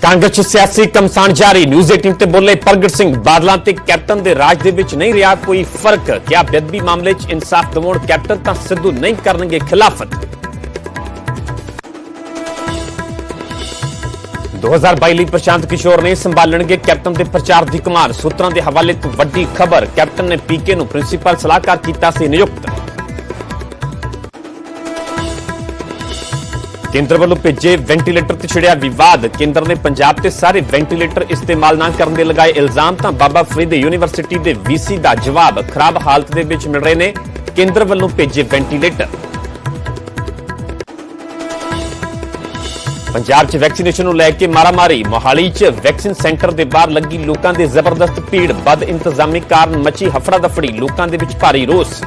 कांग्रेस च सियासी घमसान जारी। न्यूज़ 18 ते बोले प्रगट सिंह बादलों ते कैप्टन दे राज दे विच नहीं रहा कोई फर्क। क्या बेदबी मामले च इंसाफ दिवाउण कैप्टन तां सिद्धू नहीं करनगे खिलाफत। 2022 ਲਈ प्रशांत किशोर ने संभालणगे कैप्टन दे प्रचार दी कमान। सूत्रां दे हवाले तो वड्डी खबर, कैप्टन ने पीके नूं प्रिंसीपल सलाहकार कीता सी नियुक्त। केंद्र वालों भेजे वेंटीलेटर ते छिड़िया विवाद। केंद्र ने पंजाब ते सारे वेंटीलेटर इस्तेमाल ना करने लगाए इल्जाम तां बाबा फरीद यूनिवर्सिटी दे वीसी दा जवाब। खराब हालत दे विच मिल रहे ने केंद्र वालों भेजे वेंटीलेटर। पंजाब च वैक्सीनेशन नूं लैके मारामारी। मोहाली च वैक्सीन सेंटर दे बाहर लगी लोकां दी जबरदस्त भीड़। बद इंतजामी कारण मची हफड़ा दफड़ी, लोकां दे विच भारी रोस।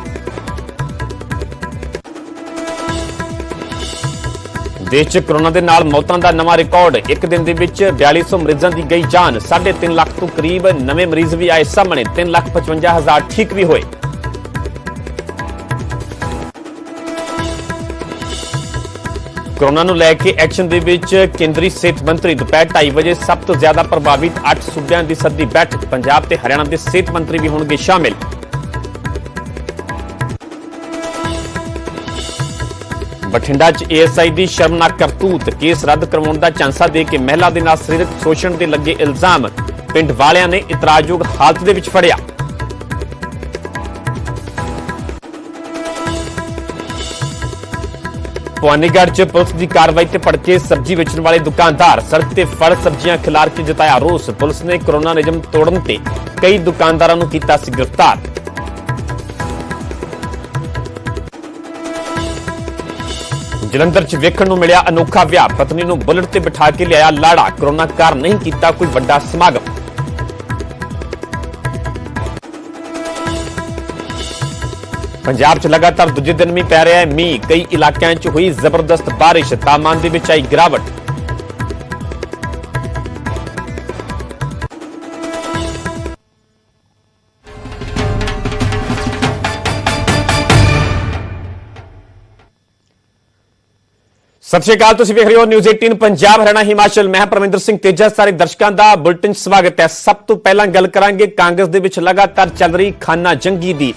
देश च कोरोना दे नाल मौतां दा नवां रिकॉर्ड। एक दिन दे विच 4200 मरीजां दी गई जान। 3.5 लाख तो करीब नवे मरीज भी आए सामने। 3,55,000 ठीक भी होए। कोरोना नूं लैके एक्शन दे विच केंद्रीय सेहत मंत्री दोपहर 2:30 बजे सब तो ज्यादा प्रभावित 8 सूबਿਆਂ ਦੀ सदी बैठक। पंजाब ते हरियाणा के सेहत मंत्री भी होणगे शामिल। बठिंडा च एएसआई की शर्मनाक करतूत। केस रद्द करवाउण दा झांसा दे के महिला दे नाल सरीरक शोषण के लगे इल्जाम। पिंड वालियां ने इतराजयोग हालत दे विच फड़िया। भवानीगढ़ च पुलिस की कार्रवाई ते भड़के सब्जी बेचण वाले दुकानदार। सड़क ते फल सब्जियां खिलार के जताया रोस। पुलिस ने कोरोना नियम तोड़न ते कई दुकानदारां नूं कीता सी गिरफ्तार। जलंधर च वेखण नूं मिलिया अनोखा विआह। पत्नी नूं बुलेट ते बिठा के लिया लाड़ा। कोरोना कारण नहीं कीता कोई वड्डा समागम। पंजाब च लगातार दूजे दिन भी पै रहा है मींह। कई इलाकों च हुई जबरदस्त बारिश। तापमान दे विच आई गिरावट। सत श्री अकाल, तुसीं वेख रहे हो न्यूज़ 18 पंजाब हरियाणा हिमाचल। मैं परमिंदर सिंह तेजा। सारे दर्शकों का बुलेटिन स्वागत है। सब तो पहला गल करांगे कांग्रेस दे विच लगातार चल रही खाना जंगी दी।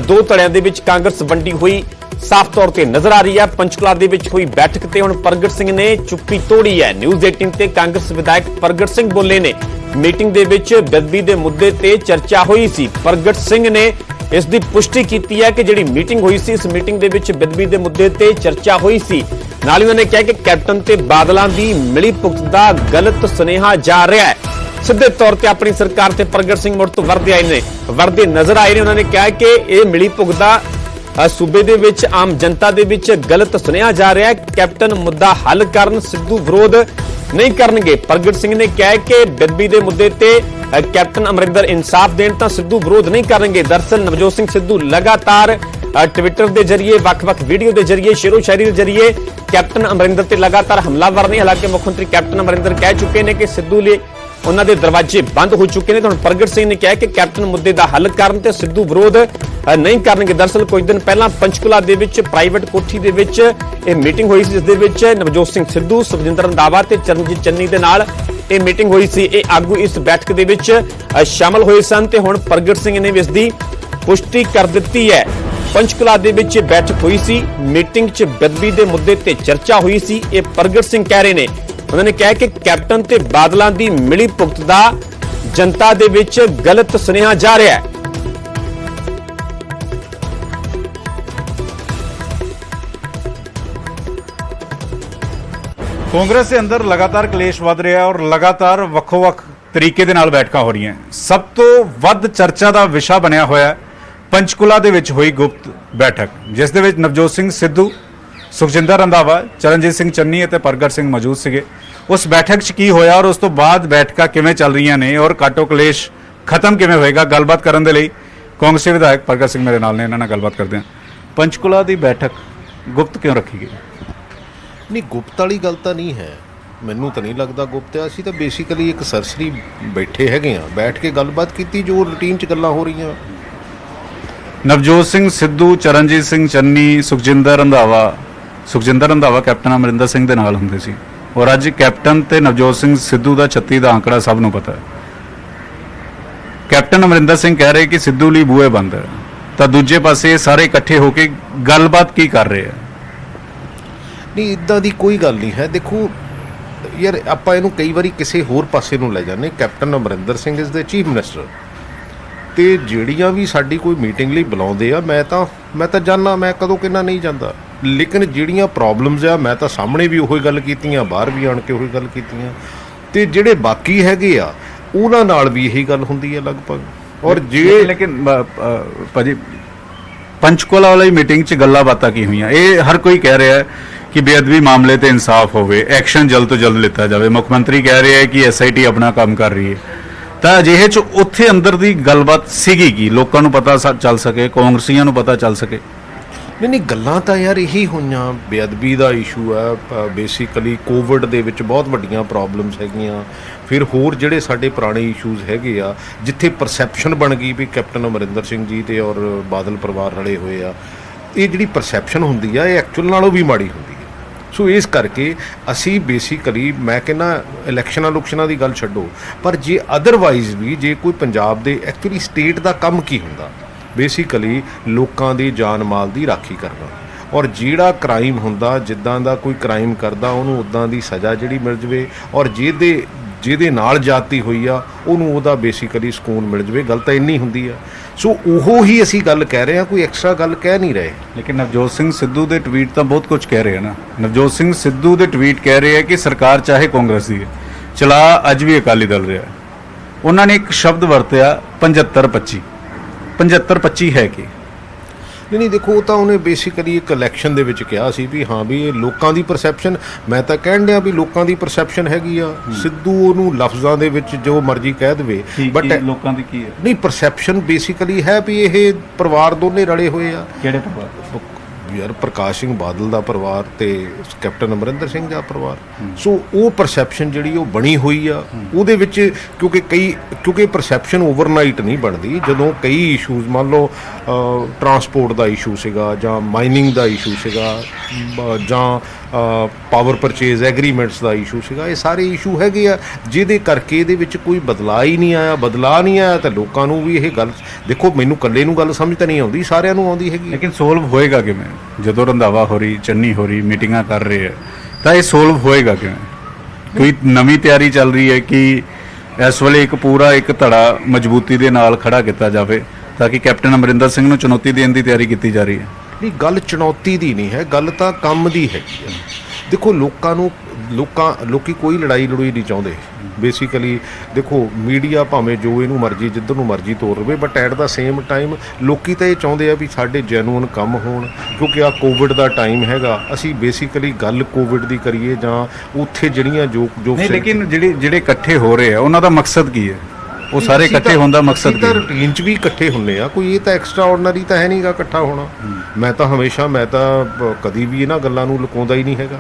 दो धड़ियां दे विच कांग्रेस वंडी हुई साफ तौर पर नजर आ रही है। पंचकुला दे विच हुई बैठक ते हुण प्रगट सिंह ने चुप्पी तोड़ी है। न्यूज़ 18 ते कांग्रेस विधायक प्रगट सिंह बोले ने मीटिंग दे विच बेदबी दे मुद्दे ते चर्चा हुई सी। प्रगट सिंह ने इस दी पुष्टि की है कि जिहड़ी मीटिंग हुई सी, इस मीटिंग दे विच बेदबी दे मुद्दे ते चर्चा हुई सी। नाल उन्होंने कहा कि कैप्टन ते बादलों की मिली भुगत का गलत सुनेहा जा रहा है। सीधे तौर पर अपनी सरकार से प्रगट सिंह मुड़ तो वरदे नजर आए ने। उन्होंने कहा कि यह मिली भुगत सूबे दे विच आम जनता दे विच गलत सुनेहा जा रहा है। कैप्टन मुद्दा हल करन सिद्धू विरोध नहीं करनगे। प्रगट सिंह ने कहा कि बेदबी दे मुद्दे ते कैप्टन अमरिंदर इंसाफ देण तां सिद्धू विरोध नहीं करेंगे। दरअसल नवजोत सिंह सिद्धू लगातार ट्विटर के जरिए वक्-वक् वीडियो के जरिए शेरो शायरी के जरिए कैप्टन अमरिंदर ते लगातार हमलावर ने। हालांकि मुख्यमंत्री कैप्टन अमरिंदर कह चुके हैं कि सिद्धू लिए उन्होंने दरवाजे बंद हो चुके हैं। तो प्रगट सिंह ने कहा कि कैप्टन मुद्दे का हल करन ते सिद्धू विरोध नहीं करनगे। दरअसल कुछ दिन पहला पंचकुला दे विच प्राइवेट कोठी दे विच ये मीटिंग हुई सी, जिस दे विच नवजोत सिंह सिद्धू, सुखजिंदर रंधावा ते चरणजीत चन्नी दे नाल ये मीटिंग हुई सी। ये आगू इस बैठक दे विच शामिल होए सन ते हुण प्रगट सिंह ने भी इसकी पुष्टि कर दी है। पंचकुला दे विच बैठक हुई सी, मीटिंग च बेदबी दे मुद्दे ते चर्चा हुई सी। ये प्रगट सिंह कह रहे ने। उन्होंने कहा कि कैप्टन ते बादलों की मिली भुगत का जनता दे विच गलत सुनेहा जा रहा है। कांग्रेस के अंदर लगातार कलेश वध रहा है और लगातार ਵੱਖੋ-ਵੱਖ तरीके दे नाल बैठकां हो रही हैं। सब तो वध चर्चा का विषय बनया होया पंचकुला दे विच हुई गुप्त बैठक, जिस दे विच नवजोत सिंह सिद्धू, सुखजिंदर रंधावा, चरणजीत सिंह चन्नी ते प्रगट सिंह मौजूद सीगे। उस बैठक च की होया और उस तो बाद बैठकां किवें चल रही ने और काटो कलेश खत्म किवें होएगा, गलबात करन दे लई कांग्रेसी विधायक प्रगट सिंह मेरे नाल ने। इन्हां नाल गलबात करदे हां। पंचकुला दी बैठक गुप्त क्यों रखी गई? नहीं, गुप्त वाली गल तो नहीं है, मैनू तो नहीं लगता गुप्त है। असीं तो बेसिकली एक सरसरी बैठे हैगे आ, बैठ के गलबात की जो रूटीन च गल्लां हो रही। नवजोत सिंह सिद्धू, चरणजीत सिंह चन्नी, सुखजिंदर रंधावा कैप्टन अमरिंदर सिंह दे नाल हुंदे सी। ਔਰ ਅੱਜ ਕੈਪਟਨ ਤੇ ਨਵਜੋਤ ਸਿੰਘ ਸਿੱਧੂ ਦਾ 36 ਦਾ ਅੰਕੜਾ ਸਭ ਨੂੰ ਪਤਾ ਹੈ। ਕੈਪਟਨ ਅਮਰਿੰਦਰ ਸਿੰਘ ਕਹਿ ਰਹੇ ਕਿ ਸਿੱਧੂ ਲਈ ਬੂਹੇ ਬੰਦ ਹੈ, ਤਾਂ ਦੂਜੇ ਪਾਸੇ ਸਾਰੇ ਇਕੱਠੇ ਹੋ ਕੇ ਗੱਲਬਾਤ ਕੀ ਕਰ ਰਹੇ ਆ? ਨਹੀਂ, ਇਦਾਂ ਦੀ ਕੋਈ ਗੱਲ ਨਹੀਂ ਹੈ। ਦੇਖੋ ਯਾਰ, ਆਪਾਂ ਇਹਨੂੰ ਕਈ ਵਾਰੀ ਕਿਸੇ ਹੋਰ ਪਾਸੇ ਨੂੰ ਲੈ ਜਾਂਦੇ। Captain Amarinder Singh is the chief minister, ਤੇ ਜਿਹੜੀਆਂ ਵੀ ਸਾਡੀ ਕੋਈ ਮੀਟਿੰਗ ਲਈ ਬੁਲਾਉਂਦੇ ਆ, ਮੈਂ ਤਾਂ ਜਾਣਾ, ਮੈਂ ਕਦੋਂ ਕਿੰਨਾ ਨਹੀਂ ਜਾਂਦਾ। ਲੇਕਿਨ ਜਿਹੜੀਆਂ ਪ੍ਰੋਬਲਮਸ ਆ, ਮੈਂ ਤਾਂ ਸਾਹਮਣੇ ਵੀ ਉਹੀ ਗੱਲ ਕੀਤੀਆਂ, ਬਾਹਰ ਵੀ ਆਣ ਕੇ ਉਹੀ ਗੱਲ ਕੀਤੀਆਂ, ਤੇ ਜਿਹੜੇ ਬਾਕੀ ਹੈਗੇ ਆ ਉਹਨਾਂ ਨਾਲ ਵੀ ਇਹੀ ਗੱਲ ਹੁੰਦੀ ਹੈ ਲਗਭਗ। ਔਰ ਜੇ ਲੇਕਿਨ ਭਾਜੀ ਪੰਚਕੂਲਾ ਵਾਲੀ ਮੀਟਿੰਗ 'ਚ ਗੱਲਾਂ ਬਾਤਾਂ ਕੀ ਹੋਈਆਂ? ਇਹ ਹਰ ਕੋਈ ਕਹਿ ਰਿਹਾ ਹੈ ਕਿ ਬੇਅਦਬੀ ਮਾਮਲੇ ਤੇ ਇਨਸਾਫ ਹੋਵੇ, ਐਕਸ਼ਨ ਜਲਦ ਤੋਂ ਜਲਦ ਲਿੱਤਾ ਜਾਵੇ। ਮੁੱਖ ਮੰਤਰੀ ਕਹਿ ਰਹੇ ਹੈ ਕਿ SIT ਆਪਣਾ ਕੰਮ ਕਰ ਰਹੀ ਹੈ। ਤਾਂ ਅਜਿਹੇ 'ਚ ਉੱਥੇ ਅੰਦਰ ਦੀ ਗੱਲਬਾਤ ਸੀਗੀ ਕਿ ਲੋਕਾਂ ਨੂੰ ਪਤਾ ਚੱਲ ਸਕੇ, ਕਾਂਗਰਸੀਆਂ ਨੂੰ ਪਤਾ ਚੱਲ ਸਕੇ? ਨਹੀਂ, ਗੱਲਾਂ ਤਾਂ ਯਾਰ ਇਹੀ ਹੋਈਆਂ। ਬੇਅਦਬੀ ਦਾ ਇਸ਼ੂ ਹੈ, ਬੇਸਿਕਲੀ ਕੋਵਿਡ ਦੇ ਵਿੱਚ ਬਹੁਤ ਵੱਡੀਆਂ ਪ੍ਰੋਬਲਮਸ ਹੈਗੀਆਂ। ਫਿਰ ਹੋਰ ਜਿਹੜੇ ਸਾਡੇ ਪੁਰਾਣੇ ਇਸ਼ੂਜ਼ ਹੈਗੇ ਆ, ਜਿੱਥੇ ਪਰਸੈਪਸ਼ਨ ਬਣ ਗਈ ਵੀ ਕੈਪਟਨ ਅਮਰਿੰਦਰ ਸਿੰਘ ਜੀ ਤੇ ਔਰ ਬਾਦਲ ਪਰਿਵਾਰ ਰਲੇ ਹੋਏ ਆ। ਇਹ ਜਿਹੜੀ ਪਰਸੈਪਸ਼ਨ ਹੁੰਦੀ ਆ, ਇਹ ਐਕਚੁਅਲ ਨਾਲੋਂ ਵੀ ਮਾੜੀ ਹੁੰਦੀ ਹੈ। ਸੋ ਇਸ ਕਰਕੇ ਅਸੀਂ ਬੇਸਿਕਲੀ, ਮੈਂ ਕਹਿੰਦਾ ਇਲੈਕਸ਼ਨਾਂ ਦੀ ਗੱਲ ਛੱਡੋ, ਪਰ ਜੇ ਅਦਰਵਾਈਜ਼ ਵੀ ਜੇ ਕੋਈ ਪੰਜਾਬ ਦੇ ਐਕਚੁਅਲੀ ਸਟੇਟ ਦਾ ਕੰਮ ਕੀ ਹੁੰਦਾ, ਬੇਸਿਕਲੀ ਲੋਕਾਂ ਦੀ ਜਾਨ ਮਾਲ ਦੀ ਰਾਖੀ ਕਰਨਾ। ਔਰ ਜਿਹੜਾ ਕ੍ਰਾਈਮ ਹੁੰਦਾ, ਜਿੱਦਾਂ ਦਾ ਕੋਈ ਕ੍ਰਾਈਮ ਕਰਦਾ ਉਹਨੂੰ ਉੱਦਾਂ ਦੀ ਸਜ਼ਾ ਜਿਹੜੀ ਮਿਲ ਜਵੇ, ਔਰ ਜਿਹਦੇ ਨਾਲ ਜਾਤੀ ਹੋਈ ਆ ਉਹਨੂੰ ਉਹਦਾ ਬੇਸਿਕਲੀ ਸਕੂਨ ਮਿਲ ਜਵੇ। ਗੱਲ ਤਾਂ ਇੰਨੀ ਹੁੰਦੀ ਆ। ਸੋ ਉਹੋ ਹੀ ਅਸੀਂ ਗੱਲ ਕਹਿ ਰਹੇ ਹਾਂ, ਕੋਈ ਐਕਸਟਰਾ ਗੱਲ ਕਹਿ ਨਹੀਂ ਰਹੇ। ਲੇਕਿਨ ਨਵਜੋਤ ਸਿੰਘ ਸਿੱਧੂ ਦੇ ਟਵੀਟ ਤਾਂ ਬਹੁਤ ਕੁਝ ਕਹਿ ਰਹੇ ਹਨ ਨਾ। ਨਵਜੋਤ ਸਿੰਘ ਸਿੱਧੂ ਦੇ ਟਵੀਟ ਕਹਿ ਰਹੇ ਆ ਕਿ ਸਰਕਾਰ ਚਾਹੇ ਕਾਂਗਰਸ ਦੀ ਹੈ, ਚਲਾ ਅੱਜ ਵੀ ਅਕਾਲੀ ਦਲ ਰਿਹਾ। ਉਹਨਾਂ ਨੇ ਇੱਕ ਸ਼ਬਦ ਵਰਤਿਆ 75-25। 75-25 ਹੈ ਕਿ ਨਹੀਂ, ਦੇਖੋ ਉਹ ਤਾਂ ਉਹਨੇ ਬੇਸਿਕਲੀ ਇੱਕ ਇਲੈਕਸ਼ਨ ਦੇ ਵਿੱਚ ਕਿਹਾ ਸੀ ਵੀ ਹਾਂ ਵੀ ਇਹ ਲੋਕਾਂ ਦੀ ਪਰਸੈਪਸ਼ਨ। ਮੈਂ ਤਾਂ ਕਹਿਣ ਡਿਆ ਵੀ ਲੋਕਾਂ ਦੀ ਪਰਸੈਪਸ਼ਨ ਹੈਗੀ ਆ। ਸਿੱਧੂ ਉਹਨੂੰ ਲਫ਼ਜ਼ਾਂ ਦੇ ਵਿੱਚ ਜੋ ਮਰਜ਼ੀ ਕਹਿ ਦੇਵੇ, ਬਟ ਲੋਕਾਂ ਦੀ ਕੀ ਹੈ? ਨਹੀਂ, ਪਰਸੈਪਸ਼ਨ ਬੇਸਿਕਲੀ ਹੈ ਵੀ ਇਹ ਪਰਿਵਾਰ ਦੋਨੇ ਰਲੇ ਹੋਏ ਆ। ਕਿਹੜੇ ਪਰਿਵਾਰ? ਯਾਰ, ਪ੍ਰਕਾਸ਼ ਸਿੰਘ ਬਾਦਲ ਦਾ ਪਰਿਵਾਰ ਤੇ ਕੈਪਟਨ ਅਮਰਿੰਦਰ ਸਿੰਘ ਦਾ ਪਰਿਵਾਰ। ਸੋ ਉਹ ਪਰਸੈਪਸ਼ਨ ਜਿਹੜੀ ਉਹ ਬਣੀ ਹੋਈ ਆ ਉਹਦੇ ਵਿੱਚ, ਕਿਉਂਕਿ ਪਰਸੈਪਸ਼ਨ ਓਵਰਨਾਈਟ ਨਹੀਂ ਬਣਦੀ। ਜਦੋਂ ਕਈ ਇਸ਼ੂਜ਼, ਮੰਨ ਲਓ ਟਰਾਂਸਪੋਰਟ ਦਾ ਇਸ਼ੂ ਸੀਗਾ, ਜਾਂ ਮਾਈਨਿੰਗ ਦਾ ਇਸ਼ੂ ਸੀਗਾ, ਜਾਂ ਪਾਵਰ ਪਰਚੇਜ਼ ਐਗਰੀਮੈਂਟਸ ਦਾ ਇਸ਼ੂ ਸੀਗਾ, ਇਹ ਸਾਰੇ ਇਸ਼ੂ ਹੈਗੇ ਆ ਜਿਹਦੇ ਕਰਕੇ ਇਹਦੇ ਵਿੱਚ ਕੋਈ ਬਦਲਾਅ ਹੀ ਨਹੀਂ ਆਇਆ। ਬਦਲਾਅ ਨਹੀਂ ਆਇਆ ਤਾਂ ਲੋਕਾਂ ਨੂੰ ਵੀ ਇਹ ਗੱਲ, ਦੇਖੋ ਮੈਨੂੰ ਇਕੱਲੇ ਨੂੰ ਗੱਲ ਸਮਝ ਤਾਂ ਨਹੀਂ ਆਉਂਦੀ, ਸਾਰਿਆਂ ਨੂੰ ਆਉਂਦੀ ਹੈਗੀ। ਲੇਕਿਨ ਸੋਲਵ ਹੋਏਗਾ ਕਿਵੇਂ? ਜਦੋਂ ਰੰਧਾਵਾ ਹੋ ਰਹੀ, ਚੰਨੀ ਹੋ ਰਹੀ, ਮੀਟਿੰਗਾਂ ਕਰ ਰਹੇ ਹੈ, ਤਾਂ ਇਹ ਸੋਲਵ ਹੋਏਗਾ ਕਿਵੇਂ? ਕੋਈ ਨਵੀਂ ਤਿਆਰੀ ਚੱਲ ਰਹੀ ਹੈ ਕਿ ਇਸ ਵੇਲੇ ਇੱਕ ਧੜਾ ਮਜ਼ਬੂਤੀ ਦੇ ਨਾਲ ਖੜਾ ਕੀਤਾ ਜਾਵੇ ਤਾਂ ਕਿ ਕੈਪਟਨ ਅਮਰਿੰਦਰ ਸਿੰਘ ਨੂੰ ਚੁਣੌਤੀ ਦੇਣ ਦੀ ਤਿਆਰੀ ਕੀਤੀ ਜਾ ਰਹੀ ਹੈ? ਨਹੀਂ, ਗੱਲ ਚੁਣੌਤੀ ਦੀ ਨਹੀਂ ਹੈ, ਗੱਲ ਤਾਂ ਕੰਮ ਦੀ ਹੈਗੀ ਆ। ਦੇਖੋ ਲੋਕੀ ਕੋਈ ਲੜਾਈ ਨਹੀਂ ਚਾਹੁੰਦੇ ਬੇਸਿਕਲੀ। ਦੇਖੋ ਮੀਡੀਆ ਭਾਵੇਂ ਜੋ ਇਹਨੂੰ ਮਰਜ਼ੀ ਜਿੱਧਰ ਨੂੰ ਮਰਜ਼ੀ ਤੋਰ ਰਵੇ, but at the same time ਲੋਕੀ ਤਾਂ ਇਹ ਚਾਹੁੰਦੇ ਆ ਵੀ ਸਾਡੇ ਜੈਨੂਅਨ ਕੰਮ ਹੋਣ। ਕਿਉਂਕਿ ਆ ਕੋਵਿਡ ਦਾ ਟਾਈਮ ਹੈਗਾ, ਅਸੀਂ ਬੇਸਿਕਲੀ ਗੱਲ ਕੋਵਿਡ ਦੀ ਕਰੀਏ ਜਾਂ ਉੱਥੇ ਜਿਹੜੀਆਂ ਜੋ ਨਹੀਂ, ਲੇਕਿਨ ਜਿਹੜੇ ਇਕੱਠੇ ਹੋ ਰਹੇ ਆ ਉਹਨਾਂ ਦਾ ਮਕਸਦ ਕੀ ਹੈ? ਉਹ ਸਾਰੇ ਇਕੱਠੇ ਹੋਣ ਦਾ ਮਕਸਦ ਕੀ ਹੈ? ਰੂਟੀਨ 'ਚ ਵੀ ਇਕੱਠੇ ਹੁੰਦੇ ਆ, ਕੋਈ ਇਹ ਤਾਂ ਐਕਸਟਰਾ ਆਰਡੀਨਰੀ ਤਾਂ ਹੈ ਨਹੀਂਗਾ ਇਕੱਠਾ ਹੋਣਾ। ਮੈਂ ਤਾਂ ਕਦੀ ਵੀ ਇਹਨਾਂ ਗੱਲਾਂ ਨੂੰ ਲੁਕਾਉਂਦਾ ਹੀ ਨਹੀਂ ਹੈਗਾ।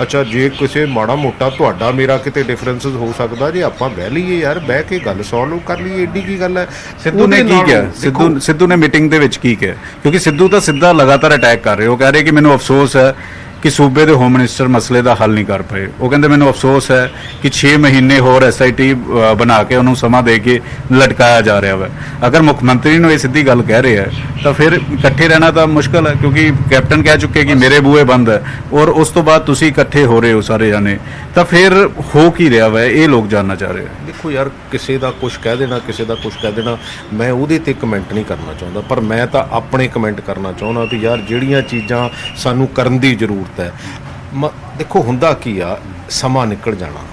ਅੱਛਾ, ਜੇ ਕਿਸੇ ਮਾੜਾ ਮੋਟਾ ਤੁਹਾਡਾ ਮੇਰਾ ਕਿਤੇ ਡਿਫਰੈਂਸਸ ਹੋ ਸਕਦਾ, ਜੇ ਆਪਾਂ ਬਹਿ ਲਈਏ ਯਾਰ, ਬਹਿ ਕੇ ਗੱਲ ਸੋਲਵ ਕਰ ਲਈਏ, ਏਡੀ ਕੀ ਗੱਲ ਹੈ? ਸਿੱਧੂ ਨੇ ਕੀ ਕਿਹਾ? ਸਿੱਧੂ ਨੇ ਮੀਟਿੰਗ ਦੇ ਵਿੱਚ ਕੀ ਕਿਹਾ? ਕਿਉਂਕਿ ਸਿੱਧੂ ਤਾਂ ਸਿੱਧਾ ਲਗਾਤਾਰ ਅਟੈਕ ਕਰ ਰਹੇ। ਉਹ ਕਹਿ ਰਹੇ ਕਿ ਮੈਨੂੰ ਅਫਸੋਸ ਹੈ ਕਿ ਸੂਬੇ ਦੇ ਹੋਮ ਮਿਨਿਸਟਰ ਮਸਲੇ ਦਾ ਹੱਲ ਨਹੀਂ ਕਰ ਪਏ। ਉਹ ਕਹਿੰਦੇ ਮੈਨੂੰ ਅਫਸੋਸ ਹੈ ਕਿ 6 ਮਹੀਨੇ ਹੋਰ SIT ਬਣਾ ਕੇ ਉਹਨੂੰ ਸਮਾਂ ਦੇ ਕੇ ਲਟਕਾਇਆ ਜਾ ਰਿਹਾ ਵਾ। ਅਗਰ ਮੁੱਖ ਮੰਤਰੀ ਨੂੰ ਇਹ ਸਿੱਧੀ ਗੱਲ ਕਹਿ ਰਹੇ ਹੈ ਤਾਂ ਫਿਰ ਇਕੱਠੇ ਰਹਿਣਾ ਤਾਂ ਮੁਸ਼ਕਲ ਹੈ, ਕਿਉਂਕਿ ਕੈਪਟਨ ਕਹਿ ਚੁੱਕੇ ਕਿ ਮੇਰੇ ਬੂਹੇ ਬੰਦ ਹੈ, ਔਰ ਉਸ ਤੋਂ ਬਾਅਦ ਤੁਸੀਂ ਇਕੱਠੇ ਹੋ ਰਹੇ ਹੋ ਸਾਰੇ ਜਾਣੇ, ਤਾਂ ਫਿਰ ਹੋ ਕੀ ਰਿਹਾ ਵਾ? ਇਹ ਲੋਕ ਜਾਣਨਾ ਚਾਹ ਰਹੇ। ਦੇਖੋ ਯਾਰ, ਕਿਸੇ ਦਾ ਕੁਝ ਕਹਿ ਦੇਣਾ, ਕਿਸੇ ਦਾ ਕੁਝ ਕਹਿ ਦੇਣਾ, ਮੈਂ ਉਹਦੇ ਤੇ ਕਮੈਂਟ ਨਹੀਂ ਕਰਨਾ ਚਾਹੁੰਦਾ, ਪਰ ਮੈਂ ਤਾਂ ਆਪਣੇ ਕਮੈਂਟ ਕਰਨਾ ਚਾਹੁੰਦਾ ਵੀ ਯਾਰ ਜਿਹੜੀਆਂ ਚੀਜ਼ਾਂ ਸਾਨੂੰ ਕਰਨ ਦੀ ਜ਼ਰੂਰਤ ਹੈ, ਦੇਖੋ ਹੁੰਦਾ ਕੀ ਆ, ਸਮਾਂ ਨਿਕਲ ਜਾਣਾ,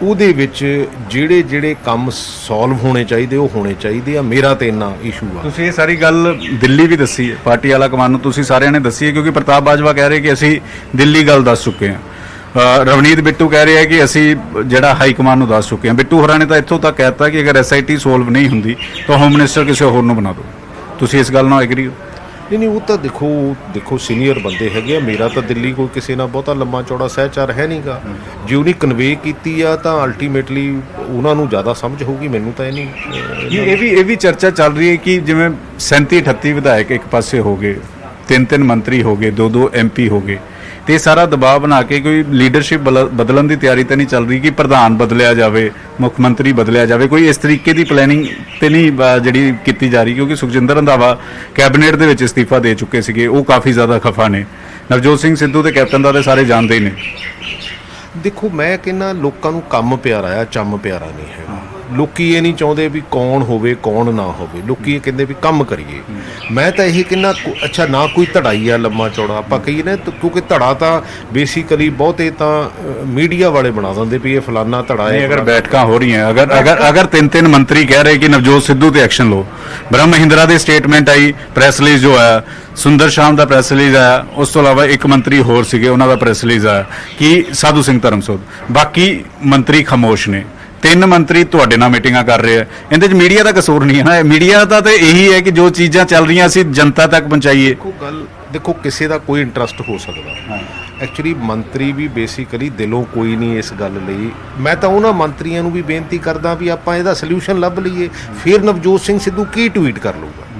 ਉਹਦੇ ਵਿੱਚ ਜਿਹੜੇ ਕੰਮ ਸੋਲਵ ਹੋਣੇ ਚਾਹੀਦੇ ਉਹ ਹੋਣੇ ਚਾਹੀਦੇ ਆ। ਮੇਰਾ ਤੇ ਇੰਨਾ ਇਸ਼ੂ ਆ। ਤੁਸੀਂ ਇਹ ਸਾਰੀ ਗੱਲ ਦਿੱਲੀ ਵੀ ਦੱਸੀ ਹੈ, ਪਾਰਟੀ ਵਾਲਾ ਕਮਾਨ ਨੂੰ ਤੁਸੀਂ ਸਾਰਿਆਂ ਨੇ ਦੱਸੀ ਹੈ, ਕਿਉਂਕਿ ਪ੍ਰਤਾਪ ਬਾਜਵਾ ਕਹਿ ਰਹੇ ਕਿ ਅਸੀਂ ਦਿੱਲੀ ਗੱਲ ਦੱਸ ਚੁੱਕੇ ਹਾਂ। ਰਵਨੀਤ ਬਿੱਟੂ ਕਹਿ ਰਿਹਾ ਕਿ ਅਸੀਂ ਜਿਹੜਾ ਹਾਈ ਕਮਾਨ ਨੂੰ ਦੱਸ ਚੁੱਕੇ ਹਾਂ। ਬਿੱਟੂ ਹੋਰਾਂ ਨੇ ਤਾਂ ਇੱਥੋਂ ਤੱਕ ਕਹਿਤਾ ਕਿ ਅਗਰ SIT ਸੋਲਵ ਨਹੀਂ ਹੁੰਦੀ ਤਾਂ ਹੋਮ ਮਿਨਿਸਟਰ ਕਿਸੇ ਹੋਰ ਨੂੰ ਬਣਾ ਦਿਓ। ਤੁਸੀਂ ਇਸ ਗੱਲ ਨਾਲ ਐਗਰੀ ਹੋ? ਨਹੀਂ, ਉਹ ਤਾਂ ਦੇਖੋ ਸੀਨੀਅਰ ਬੰਦੇ ਹੈਗੇ ਆ। ਮੇਰਾ ਤਾਂ ਦਿੱਲੀ ਕੋਈ ਕਿਸੇ ਨਾਲ ਬਹੁਤਾ ਲੰਮਾ ਚੌੜਾ ਸਹਿਚਾਰ ਹੈ ਨਹੀਂਗਾ। ਜੇ ਉਹਨੇ ਕਨਵੇ ਕੀਤੀ ਆ ਤਾਂ ਅਲਟੀਮੇਟਲੀ ਉਹਨਾਂ ਨੂੰ ਜ਼ਿਆਦਾ ਸਮਝ ਹੋਊਗੀ, ਮੈਨੂੰ ਤਾਂ ਇਹ ਨਹੀਂ। ਇਹ ਵੀ ਚਰਚਾ ਚੱਲ ਰਹੀ ਹੈ ਕਿ ਜਿਵੇਂ 37-38 ਵਿਧਾਇਕ ਇੱਕ ਪਾਸੇ ਹੋ ਗਏ, 3 ਮੰਤਰੀ ਹੋ ਗਏ, 2 MP ਹੋ ਗਏ, ਤੇ ਸਾਰਾ ਦਬਾਅ ਬਣਾ ਕੇ ਕੋਈ ਲੀਡਰਸ਼ਿਪ ਬਦਲਣ ਦੀ ਤਿਆਰੀ ਤਾਂ ਨਹੀਂ ਚੱਲ ਰਹੀ ਕਿ ਪ੍ਰਧਾਨ ਬਦਲਿਆ ਜਾਵੇ, ਮੁੱਖ ਮੰਤਰੀ ਬਦਲਿਆ ਜਾਵੇ, ਕੋਈ ਇਸ ਤਰੀਕੇ ਦੀ ਪਲੈਨਿੰਗ ਤੇ ਨਹੀਂ ਜਿਹੜੀ ਕੀਤੀ ਜਾ ਰਹੀ? ਕਿਉਂਕਿ ਸੁਖਜਿੰਦਰ ਰੰਧਾਵਾ ਕੈਬਨਿਟ ਦੇ ਵਿੱਚ ਇਸਤੀਫਾ ਦੇ ਚੁੱਕੇ ਸੀਗੇ, ਉਹ ਕਾਫੀ ਜ਼ਿਆਦਾ ਖਫਾ ਨੇ। ਨਵਜੋਤ ਸਿੰਘ ਸਿੱਧੂ ਤੇ ਕੈਪਟਨ ਦਾ ਤੇ ਸਾਰੇ ਜਾਣਦੇ ਹੀ ਨੇ। ਦੇਖੋ ਮੈਂ ਕਹਿੰਦਾ ਲੋਕਾਂ ਨੂੰ ਕੰਮ ਪਿਆਰਾ ਆ, ਚੰਮ ਪਿਆਰਾ ਨਹੀਂ ਹੈਗਾ। ਲੋਕੀ ਇਹ ਨਹੀਂ ਚਾਹੁੰਦੇ ਵੀ ਕੌਣ ਹੋਵੇ ਕੌਣ ਨਾ ਹੋਵੇ, ਲੋਕੀ ਇਹ ਕਹਿੰਦੇ ਵੀ ਕੰਮ ਕਰੀਏ। ਮੈਂ ਤਾਂ ਇਹ ਕਹਿੰਦਾ ਅੱਛਾ ਨਾ ਕੋਈ ਧੜਾਈ ਆ ਲੰਮਾ ਚੌੜਾ ਆਪਾਂ ਕਹੀਏ ਨਾ, ਕਿਉਂਕਿ ਧੜਾ ਤਾਂ ਬੇਸਿਕਲੀ ਬਹੁਤੇ ਤਾਂ ਮੀਡੀਆ ਵਾਲੇ ਬਣਾ ਦਿੰਦੇ ਵੀ ਇਹ ਫਲਾਨਾ ਧੜਾ ਹੈ। ਅਗਰ ਬੈਠਕਾਂ ਹੋ ਰਹੀਆਂ, ਅਗਰ ਤਿੰਨ ਮੰਤਰੀ ਕਹਿ ਰਹੇ ਕਿ ਨਵਜੋਤ ਸਿੱਧੂ ਤੇ ਐਕਸ਼ਨ ਲਓ, ਬ੍ਰਹਮ ਮਹਿੰਦਰਾ ਦੀ ਸਟੇਟਮੈਂਟ ਆਈ, ਪ੍ਰੈਸ ਰਿਲੀਜ਼ ਜੋ ਆਇਆ, ਸੁੰਦਰ ਸ਼ਾਮ ਦਾ ਪ੍ਰੈਸ ਰਿਲੀਜ਼ ਆਇਆ, ਉਸ ਤੋਂ ਇਲਾਵਾ ਇੱਕ ਮੰਤਰੀ ਹੋਰ ਸੀਗੇ ਉਹਨਾਂ ਦਾ ਪ੍ਰੈਸ ਰਿਲੀਜ਼ ਆਇਆ ਕਿ ਸਾਧੂ ਸਿੰਘ ਧਰਮਸੋਤ, ਬਾਕੀ ਮੰਤਰੀ ਖਾਮੋਸ਼ ਨੇ। 3 ਮੰਤਰੀ ਤੁਹਾਡੇ ਨਾਲ ਮੀਟਿੰਗਾਂ ਕਰ ਰਹੇ ਆ, ਇਹਦੇ 'ਚ ਮੀਡੀਆ ਦਾ ਕਸੂਰ ਨਹੀਂ ਹੈ ਨਾ। ਮੀਡੀਆ ਦਾ ਤਾਂ ਇਹੀ ਹੈ ਕਿ ਜੋ ਚੀਜ਼ਾਂ ਚੱਲ ਰਹੀਆਂ ਅਸੀਂ ਜਨਤਾ ਤੱਕ ਪਹੁੰਚਾਈਏ। ਦੇਖੋ ਕਿਸੇ ਦਾ ਕੋਈ ਇੰਟਰਸਟ ਹੋ ਸਕਦਾ, ਐਕਚੁਅਲੀ ਮੰਤਰੀ ਵੀ ਬੇਸਿਕਲੀ ਦਿਲੋਂ ਕੋਈ ਨਹੀਂ ਇਸ ਗੱਲ ਲਈ। ਮੈਂ ਤਾਂ ਉਹਨਾਂ ਮੰਤਰੀਆਂ ਨੂੰ ਵੀ ਬੇਨਤੀ ਕਰਦਾ ਵੀ ਆਪਾਂ ਇਹਦਾ ਸੋਲੂਸ਼ਨ ਲੱਭ ਲਈਏ। ਫਿਰ ਨਵਜੋਤ ਸਿੰਘ ਸਿੱਧੂ ਕੀ ਟਵੀਟ ਕਰ ਲਊਗਾ?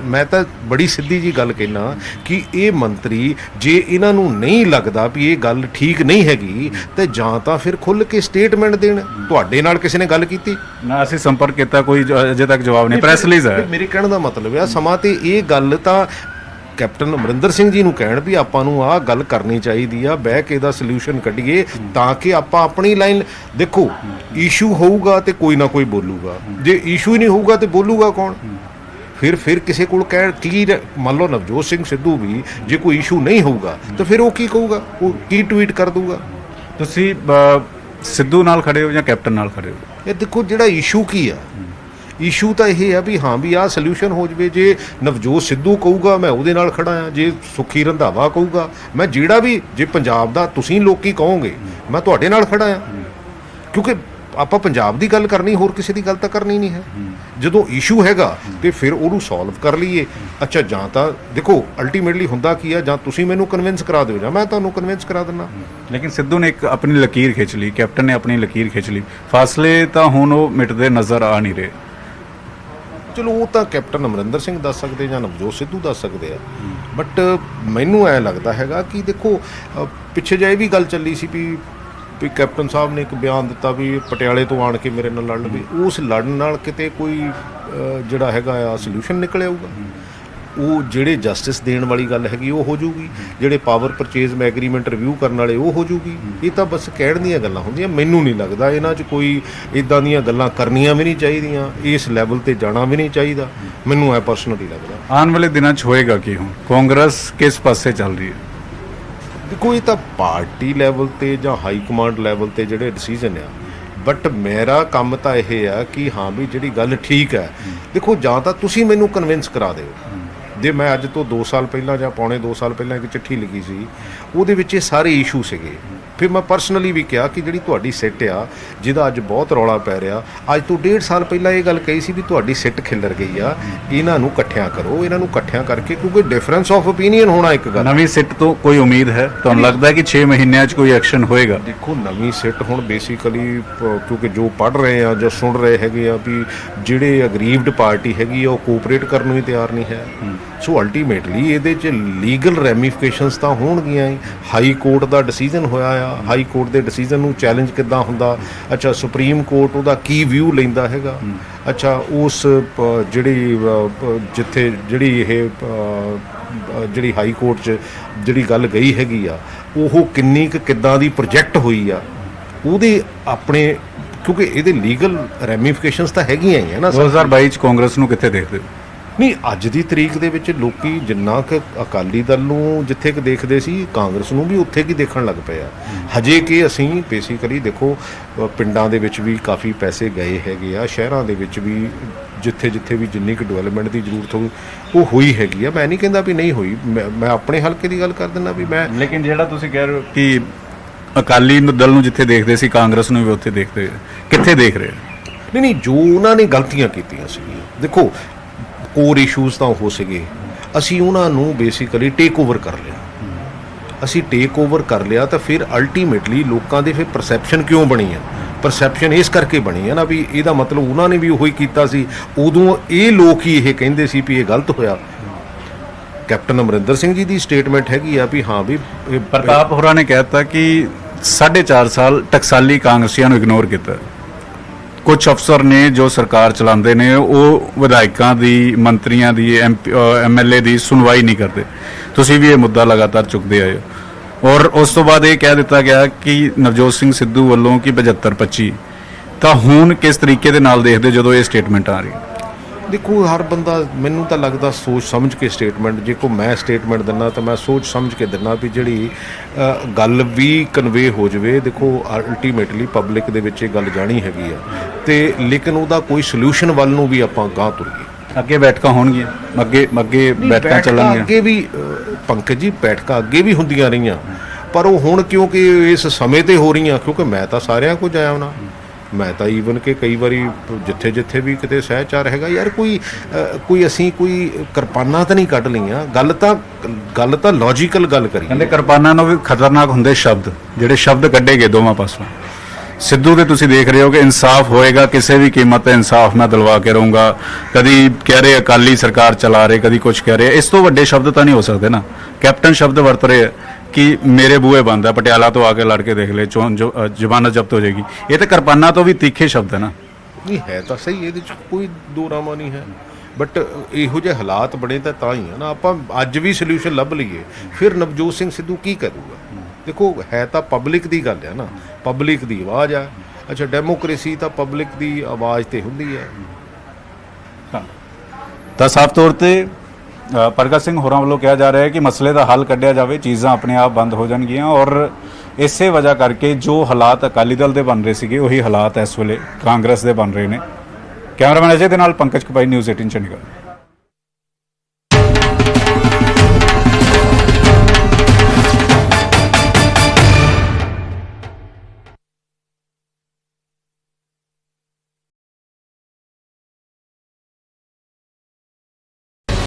ਮੈਂ ਤਾਂ ਬੜੀ ਸਿੱਧੀ ਜੀ ਗੱਲ ਕਹਿਣਾ ਕਿ ਇਹ ਮੰਤਰੀ ਜੇ ਇਹਨਾਂ ਨੂੰ ਨਹੀਂ ਲੱਗਦਾ ਵੀ ਇਹ ਗੱਲ ਠੀਕ ਨਹੀਂ ਹੈਗੀ ਤੇ ਜਾਂ ਤਾਂ ਫਿਰ ਖੁੱਲ੍ਹ ਕੇ ਸਟੇਟਮੈਂਟ ਦੇਣ। ਤੁਹਾਡੇ ਨਾਲ ਕਿਸੇ ਨੇ ਗੱਲ ਕੀਤੀ ਨਾ? ਅਸੀਂ ਸੰਪਰਕ ਕੀਤਾ, ਕੋਈ ਅਜੇ ਤੱਕ ਜਵਾਬ ਨਹੀਂ। ਪ੍ਰੈਸ ਰਿਲੀਜ਼ ਹੈ। ਮੇਰੇ ਕਹਿਣ ਦਾ ਮਤਲਬ ਹੈ ਸਮਾਂ ਤੇ ਇਹ ਗੱਲ ਤਾਂ ਕੈਪਟਨ ਅਮਰਿੰਦਰ ਸਿੰਘ ਜੀ ਨੂੰ ਕਹਿਣ ਵੀ ਆਪਾਂ ਨੂੰ ਆਹ ਗੱਲ ਕਰਨੀ ਚਾਹੀਦੀ ਆ, ਬਹਿ ਕੇ ਇਹਦਾ ਸੋਲੂਸ਼ਨ ਕੱਢੀਏ ਤਾਂ ਕਿ ਆਪਾਂ ਆਪਣੀ ਲਾਈਨ। ਦੇਖੋ ਇਸ਼ੂ ਹੋਊਗਾ ਤੇ ਕੋਈ ਨਾ ਕੋਈ ਬੋਲੂਗਾ, ਜੇ ਇਸ਼ੂ ਹੀ ਨਹੀਂ ਹੋਊਗਾ ਤੇ ਬੋਲੂਗਾ ਕੌਣ? ਫਿਰ ਕਿਸੇ ਕੋਲ ਕਹਿ ਕੀ ਮੰਨ ਲਓ ਨਵਜੋਤ ਸਿੰਘ ਸਿੱਧੂ ਵੀ ਜੇ ਕੋਈ ਇਸ਼ੂ ਨਹੀਂ ਹੋਊਗਾ ਤਾਂ ਫਿਰ ਉਹ ਕੀ ਕਹੂਗਾ, ਉਹ ਕੀ ਟਵੀਟ ਕਰ ਦੂਗਾ? ਤੁਸੀਂ ਸਿੱਧੂ ਨਾਲ ਖੜੇ ਹੋ ਜਾਂ ਕੈਪਟਨ ਨਾਲ ਖੜੇ ਹੋ? ਇਹ ਦੇਖੋ ਜਿਹੜਾ ਇਸ਼ੂ ਕੀ ਆ, ਇਸ਼ੂ ਤਾਂ ਇਹ ਆ ਵੀ ਹਾਂ ਵੀ ਆਹ ਸੋਲੂਸ਼ਨ ਹੋ ਜਵੇ। ਜੇ ਨਵਜੋਤ ਸਿੱਧੂ ਕਹੂਗਾ ਮੈਂ ਉਹਦੇ ਨਾਲ ਖੜਾ ਆ, ਜੇ ਸੁਖੀ ਰੰਧਾਵਾ ਕਹੂਗਾ, ਮੈਂ ਜਿਹੜਾ ਵੀ, ਜੇ ਪੰਜਾਬ ਦਾ ਤੁਸੀਂ ਲੋਕੀ ਕਹੋਗੇ ਮੈਂ ਤੁਹਾਡੇ ਨਾਲ ਖੜਾ ਆ, ਕਿਉਂਕਿ ਆਪਾਂ ਪੰਜਾਬ ਦੀ ਗੱਲ ਕਰਨੀ, ਹੋਰ ਕਿਸੇ ਦੀ ਗੱਲ ਤਾਂ ਕਰਨੀ ਨਹੀਂ ਹੈ। ਜਦੋਂ ਇਸ਼ੂ ਹੈਗਾ ਤੇ ਫਿਰ ਉਹਨੂੰ ਸੋਲਵ ਕਰ ਲਈਏ। ਅੱਛਾ ਜਾਂ ਤਾਂ ਦੇਖੋ ਅਲਟੀਮੇਟਲੀ ਹੁੰਦਾ ਕੀ ਆ, ਜਾਂ ਤੁਸੀਂ ਮੈਨੂੰ ਕਨਵਿੰਸ ਕਰਾ ਦਿਓ ਜਾਂ ਮੈਂ ਤੁਹਾਨੂੰ ਕਨਵਿੰਸ ਕਰਾ ਦਿੰਦਾ। ਲੇਕਿਨ ਸਿੱਧੂ ਨੇ ਇੱਕ ਆਪਣੀ ਲਕੀਰ ਖਿੱਚ ਲਈ, ਕੈਪਟਨ ਨੇ ਆਪਣੀ ਲਕੀਰ ਖਿੱਚ ਲਈ, ਫਾਸਲੇ ਤਾਂ ਹੁਣ ਉਹ ਮਿਟਦੇ ਨਜ਼ਰ ਆ ਨਹੀਂ ਰਹੇ। ਚਲੋ ਉਹ ਤਾਂ ਕੈਪਟਨ ਅਮਰਿੰਦਰ ਸਿੰਘ ਦੱਸ ਸਕਦੇ ਜਾਂ ਨਵਜੋਤ ਸਿੱਧੂ ਦੱਸ ਸਕਦੇ ਆ, ਬਟ ਮੈਨੂੰ ਐਂ ਲੱਗਦਾ ਹੈਗਾ ਕਿ ਦੇਖੋ ਪਿੱਛੇ ਜਿਹੇ ਵੀ ਗੱਲ ਚੱਲੀ ਸੀ ਵੀ ਕੈਪਟਨ ਸਾਹਿਬ ਨੇ ਇੱਕ ਬਿਆਨ ਦਿੱਤਾ ਵੀ ਪਟਿਆਲੇ ਤੋਂ ਆਣ ਕੇ ਮੇਰੇ ਨਾਲ ਲੜਨ, ਵੀ ਉਸ ਲੜਨ ਨਾਲ ਕਿਤੇ ਕੋਈ ਜਿਹੜਾ ਹੈਗਾ ਆ ਸੋਲੂਸ਼ਨ ਨਿਕਲ ਆਊਗਾ? ਉਹ ਜਿਹੜੇ ਜਸਟਿਸ ਦੇਣ ਵਾਲੀ ਗੱਲ ਹੈਗੀ ਉਹ ਹੋ ਜੂਗੀ, ਜਿਹੜੇ ਪਾਵਰ ਪਰਚੇਜ਼ ਐਗਰੀਮੈਂਟ ਰਿਵਿਊ ਕਰਨ ਵਾਲੇ ਉਹ ਹੋ ਜੂਗੀ। ਇਹ ਤਾਂ ਬਸ ਕਹਿਣ ਦੀਆਂ ਗੱਲਾਂ ਹੁੰਦੀਆਂ। ਮੈਨੂੰ ਨਹੀਂ ਲੱਗਦਾ ਇਹਨਾਂ 'ਚ ਕੋਈ ਇੱਦਾਂ ਦੀਆਂ ਗੱਲਾਂ ਕਰਨੀਆਂ ਵੀ ਨਹੀਂ ਚਾਹੀਦੀਆਂ, ਇਸ ਲੈਵਲ ਤੇ ਜਾਣਾ ਵੀ ਨਹੀਂ ਚਾਹੀਦਾ, ਮੈਨੂੰ ਐ ਪਰਸਨਲੀ ਲੱਗਦਾ। ਆਉਣ ਵਾਲੇ ਦਿਨਾਂ 'ਚ ਹੋਏਗਾ ਕੀ? ਹੁਣ ਕਾਂਗਰਸ ਕਿਸ ਪਾਸੇ ਚੱਲ ਰਹੀ ਹੈ? ਦੇਖੋ ਇਹ ਤਾਂ ਪਾਰਟੀ ਲੈਵਲ ਤੇ ਜਾਂ ਹਾਈ ਕਮਾਂਡ ਲੈਵਲ ਤੇ ਜਿਹੜੇ ਡਿਸੀਜਨ ਆ, ਬਟ ਮੇਰਾ ਕੰਮ ਤਾਂ ਇਹ ਆ ਕਿ ਹਾਂ ਵੀ ਜਿਹੜੀ ਗੱਲ ਠੀਕ ਹੈ। ਦੇਖੋ ਜਾਂ ਤਾਂ ਤੁਸੀਂ ਮੈਨੂੰ ਕਨਵਿੰਸ ਕਰਾ ਦਿਓ। ਜੇ ਮੈਂ ਅੱਜ ਤੋਂ 2 ਸਾਲ ਪਹਿਲਾਂ ਜਾਂ ਪੌਣੇ 2 ਸਾਲ ਪਹਿਲਾਂ ਇੱਕ ਚਿੱਠੀ ਲਿਖੀ ਸੀ, ਉਹਦੇ ਵਿੱਚ ਇਹ ਸਾਰੇ ਇਸ਼ੂ ਸੀਗੇ। ਫਿਰ ਮੈਂ ਪਰਸਨਲੀ ਵੀ ਕਿਹਾ ਕਿ ਜਿਹੜੀ ਤੁਹਾਡੀ ਸਿੱਟ ਆ, ਜਿਹਦਾ ਅੱਜ ਬਹੁਤ ਰੌਲਾ ਪੈ ਰਿਹਾ, ਅੱਜ ਤੋਂ 1.5 ਸਾਲ ਪਹਿਲਾਂ ਇਹ ਗੱਲ ਕਹੀ ਸੀ ਵੀ ਤੁਹਾਡੀ ਸਿੱਟ ਖਿੱਲਰ ਗਈ ਆ, ਇਹਨਾਂ ਨੂੰ ਇਕੱਠਿਆਂ ਕਰੋ, ਇਹਨਾਂ ਨੂੰ ਇਕੱਠਿਆਂ ਕਰਕੇ, ਕਿਉਂਕਿ ਡਿਫਰੈਂਸ ਆਫ ਓਪੀਨੀਅਨ ਹੋਣਾ ਇੱਕ ਗੱਲ। ਨਵੀਂ ਸਿੱਟ ਤੋਂ ਕੋਈ ਉਮੀਦ ਹੈ? ਤੁਹਾਨੂੰ ਲੱਗਦਾ ਹੈ ਕਿ 6 ਮਹੀਨਿਆਂ 'ਚ ਕੋਈ ਐਕਸ਼ਨ ਹੋਏਗਾ? ਦੇਖੋ ਨਵੀਂ ਸਿੱਟ ਹੁਣ ਬੇਸਿਕਲੀ ਕਿਉਂਕਿ ਜੋ ਪੜ੍ਹ ਰਹੇ ਆ ਜਾਂ ਸੁਣ ਰਹੇ ਹੈਗੇ ਆ ਵੀ ਜਿਹੜੇ ਅਗਰੀਵਡ ਪਾਰਟੀ ਹੈਗੀ ਆ ਉਹ ਕੋਆਪਰੇਟ ਕਰਨ ਨੂੰ ਹੀ ਤਿਆਰ ਨਹੀਂ ਹੈ। ਸੋ ਅਲਟੀਮੇਟਲੀ ਇਹਦੇ 'ਚ ਲੀਗਲ ਰੈਮੀਫਿਕੇਸ਼ਨਸ ਤਾਂ ਹੋਣਗੀਆਂ ਹੀ। ਹਾਈ ਕੋਰਟ ਦਾ ਡਿਸੀਜਨ ਹੋਇਆ ਆ, ਹਾਈ ਕੋਰਟ ਦੇ ਡਿਸੀਜਨ ਨੂੰ ਚੈਲੰਜ ਕਿੱਦਾਂ ਹੁੰਦਾ? ਅੱਛਾ ਸੁਪਰੀਮ ਕੋਰਟ ਉਹਦਾ ਕੀ ਵਿਊ ਲੈਂਦਾ ਹੈਗਾ? ਅੱਛਾ ਉਸ ਜਿਹੜੀ ਜਿੱਥੇ ਜਿਹੜੀ ਇਹ ਜਿਹੜੀ ਹਾਈ ਕੋਰਟ 'ਚ ਜਿਹੜੀ ਗੱਲ ਗਈ ਹੈਗੀ ਆ, ਉਹ ਕਿੰਨੀ ਕੁ ਕਿੱਦਾਂ ਦੀ ਪ੍ਰੋਜੈਕਟ ਹੋਈ ਆ, ਉਹਦੇ ਆਪਣੇ, ਕਿਉਂਕਿ ਇਹਦੇ ਲੀਗਲ ਰੈਮੀਫਿਕੇਸ਼ਨਸ ਤਾਂ ਹੈਗੀਆਂ ਹੀ ਆ ਨਾ। 2022 'ਚ ਕਾਂਗਰਸ ਨੂੰ ਕਿੱਥੇ ਦੇਖਦੇ ਹੋ? ਨਹੀਂ ਅੱਜ ਦੀ ਤਰੀਕ ਦੇ ਵਿੱਚ ਲੋਕੀ ਜਿੰਨਾ ਕੁ ਅਕਾਲੀ ਦਲ ਨੂੰ ਜਿੱਥੇ ਕੁ ਦੇਖਦੇ ਸੀ, ਕਾਂਗਰਸ ਨੂੰ ਵੀ ਉੱਥੇ ਕੀ ਦੇਖਣ ਲੱਗ ਪਏ ਆ। ਹਜੇ ਕਿ ਅਸੀਂ ਬੇਸਿਕਲੀ ਦੇਖੋ ਪਿੰਡਾਂ ਦੇ ਵਿੱਚ ਵੀ ਕਾਫੀ ਪੈਸੇ ਗਏ ਹੈਗੇ ਆ, ਸ਼ਹਿਰਾਂ ਦੇ ਵਿੱਚ ਵੀ ਜਿੱਥੇ ਜਿੱਥੇ ਵੀ ਜਿੰਨੀ ਕੁ ਡਿਵੈਲਪਮੈਂਟ ਦੀ ਜ਼ਰੂਰਤ ਹੋਊ ਉਹ ਹੋਈ ਹੈਗੀ ਆ। ਮੈਂ ਨਹੀਂ ਕਹਿੰਦਾ ਵੀ ਨਹੀਂ ਹੋਈ, ਮੈਂ ਆਪਣੇ ਹਲਕੇ ਦੀ ਗੱਲ ਕਰ ਦਿੰਦਾ ਵੀ ਮੈਂ। ਲੇਕਿਨ ਜਿਹੜਾ ਤੁਸੀਂ ਕਹਿ ਰਹੇ ਹੋ ਕਿ ਅਕਾਲੀ ਦਲ ਨੂੰ ਜਿੱਥੇ ਦੇਖਦੇ ਸੀ ਕਾਂਗਰਸ ਨੂੰ ਵੀ ਉੱਥੇ ਦੇਖਦੇ, ਕਿੱਥੇ ਦੇਖ ਰਹੇ? ਨਹੀਂ ਜੋ ਉਹਨਾਂ ਨੇ ਗਲਤੀਆਂ ਕੀਤੀਆਂ ਸੀਗੀਆਂ, ਦੇਖੋ ਕੋਰ ਇਸ਼ੂਜ਼ ਤਾਂ ਉਹ ਸੀਗੇ, ਅਸੀਂ ਉਹਨਾਂ ਨੂੰ ਬੇਸਿਕਲੀ ਟੇਕ ਓਵਰ ਕਰ ਲਿਆ। ਅਸੀਂ ਟੇਕ ਓਵਰ ਕਰ ਲਿਆ ਤਾਂ ਫਿਰ ਅਲਟੀਮੇਟਲੀ ਲੋਕਾਂ ਦੇ ਫਿਰ ਪਰਸੈਪਸ਼ਨ ਕਿਉਂ ਬਣੀ ਆ? ਪਰਸੈਪਸ਼ਨ ਇਸ ਕਰਕੇ ਬਣੀ ਆ ਨਾ ਵੀ ਇਹਦਾ ਮਤਲਬ ਉਹਨਾਂ ਨੇ ਵੀ ਉਹੀ ਕੀਤਾ ਸੀ, ਉਦੋਂ ਇਹ ਲੋਕ ਹੀ ਇਹ ਕਹਿੰਦੇ ਸੀ ਵੀ ਇਹ ਗਲਤ ਹੋਇਆ। ਕੈਪਟਨ ਅਮਰਿੰਦਰ ਸਿੰਘ ਜੀ ਦੀ ਸਟੇਟਮੈਂਟ ਹੈਗੀ ਆ ਵੀ ਹਾਂ ਵੀ ਪ੍ਰਤਾਪ ਹੋਰਾਂ ਨੇ ਕਹਿਤਾ ਕਿ 4.5 ਸਾਲ ਟਕਸਾਲੀ ਕਾਂਗਰਸੀਆਂ ਨੂੰ ਇਗਨੋਰ ਕੀਤਾ। ਕੁਝ ਅਫਸਰ ਨੇ ਜੋ ਸਰਕਾਰ ਚਲਾਉਂਦੇ ਨੇ ਉਹ ਵਿਧਾਇਕਾਂ ਦੀ, ਮੰਤਰੀਆਂ ਦੀ, ਐਮਐਲਏ ਦੀ ਸੁਣਵਾਈ ਨਹੀਂ ਕਰਦੇ। ਤੁਸੀਂ ਵੀ ਇਹ ਮੁੱਦਾ ਲਗਾਤਾਰ ਚੁੱਕਦੇ ਆਏ ਹੋ ਔਰ ਉਸ ਤੋਂ ਬਾਅਦ ਇਹ ਕਹਿ ਦਿੱਤਾ ਗਿਆ ਕਿ ਨਵਜੋਤ ਸਿੰਘ ਸਿੱਧੂ ਵੱਲੋਂ ਕਿ 75-25। ਤਾਂ ਹੁਣ ਕਿਸ ਤਰੀਕੇ ਦੇ ਨਾਲ ਦੇਖਦੇ ਜਦੋਂ ਇਹ ਸਟੇਟਮੈਂਟ ਆ ਰਹੀ? ਦੇਖੋ, ਹਰ ਬੰਦਾ, ਮੈਨੂੰ ਤਾਂ ਲੱਗਦਾ ਸੋਚ ਸਮਝ ਕੇ ਸਟੇਟਮੈਂਟ, ਜੇ ਕੋਈ ਮੈਂ ਸਟੇਟਮੈਂਟ ਦਿੰਦਾ ਤਾਂ ਮੈਂ ਸੋਚ ਸਮਝ ਕੇ ਦਿੰਦਾ ਵੀ ਜਿਹੜੀ ਗੱਲ ਵੀ ਕਨਵੇ ਹੋ ਜਾਵੇ। ਦੇਖੋ, ਅਲਟੀਮੇਟਲੀ ਪਬਲਿਕ ਦੇ ਵਿੱਚ ਇਹ ਗੱਲ ਜਾਣੀ ਹੈਗੀ ਆ ਤੇ ਲੇਕਿਨ ਉਹਦਾ ਕੋਈ ਸੋਲੂਸ਼ਨ ਵੱਲ ਨੂੰ ਵੀ ਆਪਾਂ ਗਾਂਹ ਤੁਰੀਏ। ਅੱਗੇ ਬੈਠਕਾਂ ਹੋਣਗੀਆਂ, ਅੱਗੇ ਬੈਠਕਾਂ ਚੱਲਣਗੀਆਂ। ਅੱਗੇ ਵੀ ਪੰਕਜ ਜੀ ਬੈਠਕਾਂ ਅੱਗੇ ਵੀ ਹੁੰਦੀਆਂ ਰਹੀਆਂ, ਪਰ ਉਹ ਹੁਣ ਕਿਉਂਕਿ ਇਸ ਸਮੇਂ ਤੇ ਹੋ ਰਹੀਆਂ, ਕਿਉਂਕਿ ਮੈਂ ਤਾਂ ਸਾਰਿਆਂ ਕੋਲ ਜਾਇਆ ਉਹਨਾਂ, ਮੈਂ ਤਾਂ ਈਵਨ ਕਿ ਕਈ ਵਾਰੀ ਜਿੱਥੇ ਵੀ ਕਿਤੇ ਸਹਿਚਾਰ ਹੈਗਾ ਯਾਰ, ਕੋਈ ਅਸੀਂ ਕੋਈ ਕਿਰਪਾਨਾਂ ਤਾਂ ਨਹੀਂ ਕੱਢ ਲਈਆਂ। ਗੱਲ ਤਾਂ ਲੌਜੀਕਲ ਗੱਲ ਕਰੀਏ। ਕਹਿੰਦੇ ਕਿਰਪਾਨਾਂ ਨੂੰ ਵੀ ਖਤਰਨਾਕ ਹੁੰਦੇ ਸ਼ਬਦ, ਜਿਹੜੇ ਸ਼ਬਦ ਕੱਢੇ ਗਏ ਦੋਵਾਂ ਪਾਸੋਂ। ਸਿੱਧੂ ਤੇ ਤੁਸੀਂ ਦੇਖ ਰਹੇ ਹੋ ਕਿ ਇਨਸਾਫ ਹੋਏਗਾ, ਕਿਸੇ ਵੀ ਕੀਮਤ ਤੇ ਇਨਸਾਫ ਮੈਂ ਦਿਲਵਾ ਕੇ ਰਹੂੰਗਾ। ਕਦੀ ਕਹਿ ਰਹੇ ਅਕਾਲੀ ਸਰਕਾਰ ਚਲਾ ਰਹੇ, ਕਦੀ ਕੁਝ ਕਹਿ ਰਹੇ। ਇਸ ਤੋਂ ਵੱਡੇ ਸ਼ਬਦ ਤਾਂ ਨਹੀਂ ਹੋ ਸਕਦੇ ਨਾ। ਕੈਪਟਨ ਸ਼ਬਦ ਵਰਤ ਰਹੇ ਕਿ ਮੇਰੇ ਬੂਹੇ ਬੰਦ ਹੈ, ਪਟਿਆਲਾ ਤੋਂ ਆ ਕੇ ਲੜ ਕੇ ਦੇਖ ਲੈ, ਜ਼ਮਾਨਤ ਜ਼ਬਤ ਹੋ ਜਾਏਗੀ। ਇਹ ਤਾਂ ਕਿਰਪਾਨਾਂ ਤੋਂ ਵੀ ਤਿੱਖੇ ਸ਼ਬਦ ਹੈ ਨਾ। ਨਹੀਂ, ਹੈ ਤਾਂ ਸਹੀ, ਇਹਦੇ 'ਚ ਕੋਈ ਦੋ ਰਾਮਾ ਨਹੀਂ ਹੈ, ਬਟ ਇਹੋ ਜਿਹੇ ਹਾਲਾਤ ਬਣੇ ਤਾਂ ਹੀ ਹੈ ਨਾ। ਆਪਾਂ ਅੱਜ ਵੀ ਸੋਲੂਸ਼ਨ ਲੱਭ ਲਈਏ, ਫਿਰ ਨਵਜੋਤ ਸਿੰਘ ਸਿੱਧੂ ਕੀ ਕਰੂਗਾ? ਦੇਖੋ, ਹੈ ਤਾਂ ਪਬਲਿਕ ਦੀ ਗੱਲ ਹੈ ਨਾ, ਪਬਲਿਕ ਦੀ ਆਵਾਜ਼ ਆ। ਅੱਛਾ, ਡੈਮੋਕ੍ਰੇਸੀ ਤਾਂ ਪਬਲਿਕ ਦੀ ਆਵਾਜ਼ ਤੇ ਹੁੰਦੀ ਹੈ। ਤਾਂ ਸਾਫ਼ ਤੌਰ ਤੇ ਪ੍ਰਗਟ ਸਿੰਘ ਹੋਰਾਂ ਵੱਲੋਂ ਕਿਹਾ ਜਾ ਰਿਹਾ ਹੈ ਕਿ ਮਸਲੇ ਦਾ ਹੱਲ ਕੱਢਿਆ ਜਾਵੇ, ਚੀਜ਼ਾਂ ਆਪਣੇ ਆਪ ਬੰਦ ਹੋ ਜਾਣਗੀਆਂ ਔਰ ਇਸੇ ਵਜ੍ਹਾ ਕਰਕੇ ਜੋ ਹਾਲਾਤ ਅਕਾਲੀ ਦਲ ਦੇ ਬਣ ਰਹੇ ਸੀਗੇ ਉਹੀ ਹਾਲਾਤ ਇਸ ਵੇਲੇ ਕਾਂਗਰਸ ਦੇ ਬਣ ਰਹੇ ਨੇ। ਕੈਮਰਾਮੈਨ ਅਜੇ ਦੇ ਨਾਲ ਪੰਕਜ ਕਪਾਈ, ਨਿਊਜ਼ 18 ਚੰਡੀਗੜ੍ਹ।